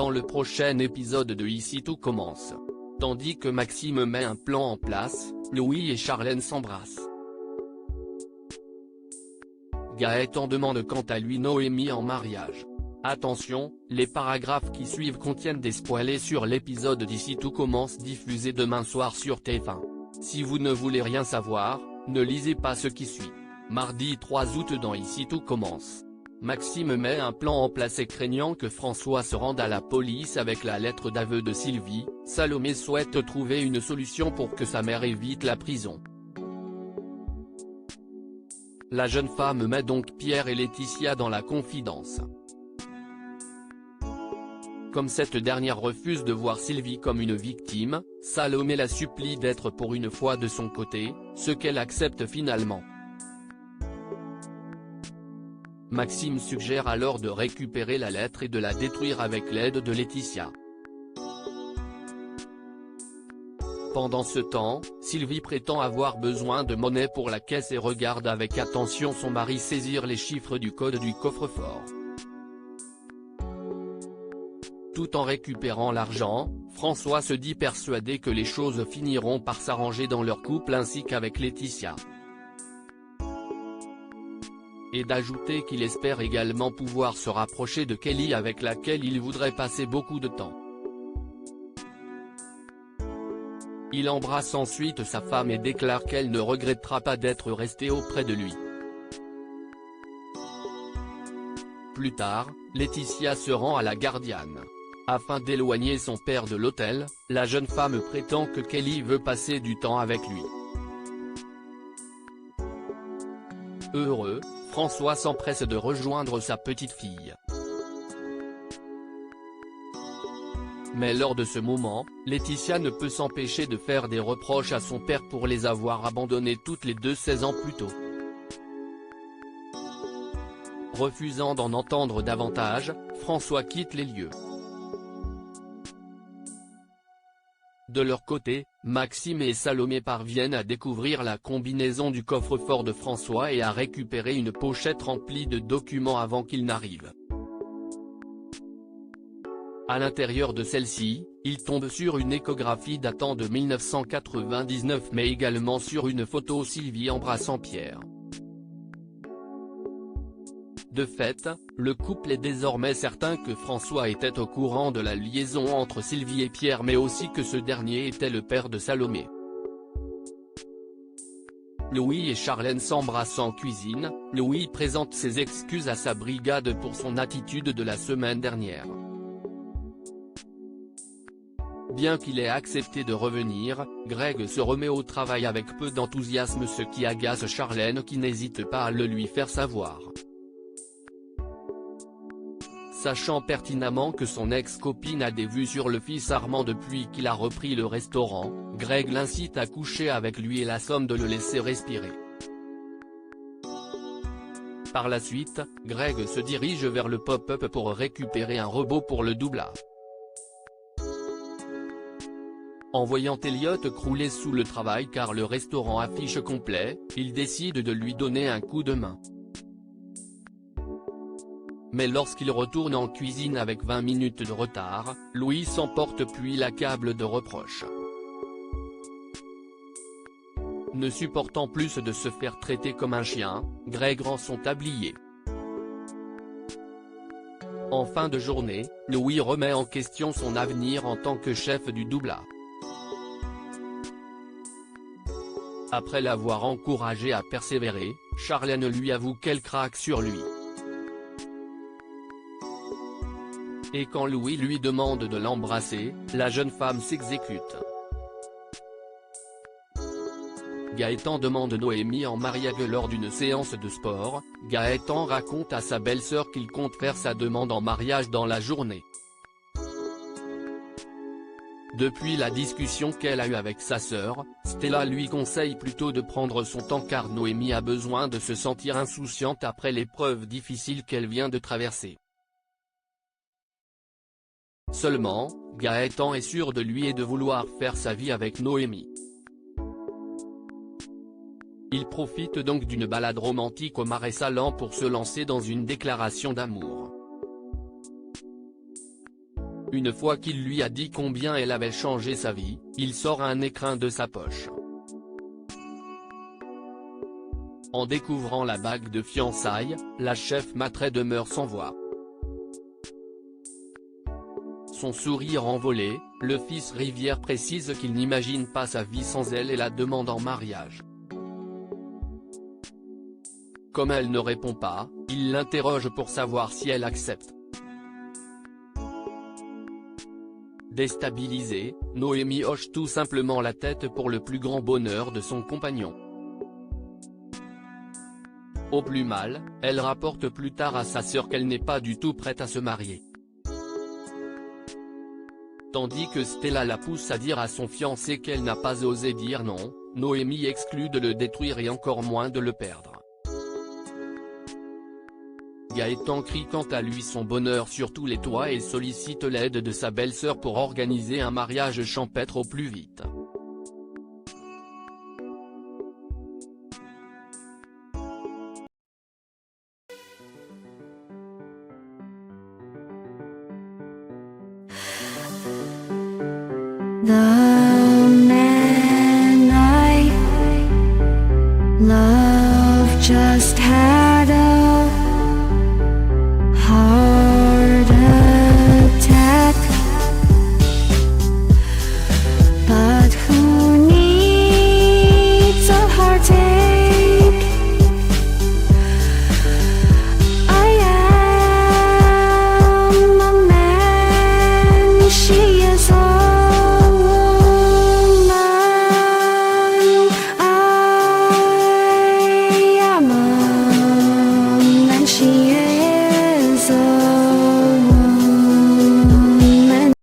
dans le prochain épisode de Ici tout commence. Tandis que Maxime met un plan en place, Louis et Charlène s'embrassent. Gaëtan demande quant à lui Noémie en mariage. Attention, les paragraphes qui suivent contiennent des spoilers sur l'épisode d'Ici tout commence diffusé demain soir sur TF1. Si vous ne voulez rien savoir, ne lisez pas ce qui suit. Mardi 3 août dans Ici tout commence. Maxime met un plan en place et craignant que François se rende à la police avec la lettre d'aveu de Sylvie, Salomé souhaite trouver une solution pour que sa mère évite la prison. La jeune femme met donc Pierre et Laetitia dans la confidence. Comme cette dernière refuse de voir Sylvie comme une victime, Salomé la supplie d'être pour une fois de son côté, ce qu'elle accepte finalement. Maxime suggère alors de récupérer la lettre et de la détruire avec l'aide de Laetitia. Pendant ce temps, Sylvie prétend avoir besoin de monnaie pour la caisse et regarde avec attention son mari saisir les chiffres du code du coffre-fort. Tout en récupérant l'argent, François se dit persuadé que les choses finiront par s'arranger dans leur couple ainsi qu'avec Laetitia. Et d'ajouter qu'il espère également pouvoir se rapprocher de Kelly avec laquelle il voudrait passer beaucoup de temps. Il embrasse ensuite sa femme et déclare qu'elle ne regrettera pas d'être restée auprès de lui. Plus tard, Laetitia se rend à la Gardiane. Afin d'éloigner son père de l'hôtel, la jeune femme prétend que Kelly veut passer du temps avec lui. Heureux, François s'empresse de rejoindre sa petite fille. Mais lors de ce moment, Laetitia ne peut s'empêcher de faire des reproches à son père pour les avoir abandonnés toutes les deux 16 ans plus tôt. Refusant d'en entendre davantage, François quitte les lieux. De leur côté, Maxime et Salomé parviennent à découvrir la combinaison du coffre-fort de François et à récupérer une pochette remplie de documents avant qu'il n'arrive. À l'intérieur de celle-ci, ils tombent sur une échographie datant de 1999 mais également sur une photo Sylvie embrassant Pierre. De fait, le couple est désormais certain que François était au courant de la liaison entre Sylvie et Pierre mais aussi que ce dernier était le père de Salomé. Louis et Charlène s'embrassent en cuisine, Louis présente ses excuses à sa brigade pour son attitude de la semaine dernière. Bien qu'il ait accepté de revenir, Greg se remet au travail avec peu d'enthousiasme ce qui agace Charlène qui n'hésite pas à le lui faire savoir. Sachant pertinemment que son ex-copine a des vues sur le fils Armand depuis qu'il a repris le restaurant, Greg l'incite à coucher avec lui et la somme de le laisser respirer. Par la suite, Greg se dirige vers le pop-up pour récupérer un robot pour le doublage. En voyant Elliot crouler sous le travail car le restaurant affiche complet, il décide de lui donner un coup de main. Mais lorsqu'il retourne en cuisine avec 20 minutes de retard, Louis s'emporte puis l'accable de reproches. Ne supportant plus de se faire traiter comme un chien, Greg rend son tablier. En fin de journée, Louis remet en question son avenir en tant que chef du doublage. Après l'avoir encouragé à persévérer, Charlène lui avoue qu'elle craque sur lui. Et quand Louis lui demande de l'embrasser, la jeune femme s'exécute. Gaëtan demande Noémie en mariage lors d'une séance de sport. Gaëtan raconte à sa belle-sœur qu'il compte faire sa demande en mariage dans la journée. Depuis la discussion qu'elle a eue avec sa sœur, Stella lui conseille plutôt de prendre son temps car Noémie a besoin de se sentir insouciante après l'épreuve difficile qu'elle vient de traverser. Seulement, Gaëtan est sûr de lui et de vouloir faire sa vie avec Noémie. Il profite donc d'une balade romantique au Marais Salants pour se lancer dans une déclaration d'amour. Une fois qu'il lui a dit combien elle avait changé sa vie, il sort un écrin de sa poche. En découvrant la bague de fiançailles, la chef Matrey demeure sans voix. Son sourire envolé, le fils Rivière précise qu'il n'imagine pas sa vie sans elle et la demande en mariage. Comme elle ne répond pas, il l'interroge pour savoir si elle accepte. Déstabilisée, Noémie hoche tout simplement la tête pour le plus grand bonheur de son compagnon. Au plus mal, elle rapporte plus tard à sa sœur qu'elle n'est pas du tout prête à se marier. Tandis que Stella la pousse à dire à son fiancé qu'elle n'a pas osé dire non, Noémie exclut de le détruire et encore moins de le perdre. Gaëtan crie quant à lui son bonheur sur tous les toits et sollicite l'aide de sa belle-sœur pour organiser un mariage champêtre au plus vite. The man I love just had a heart attack, but who needs a heartache? I am a man, she is a she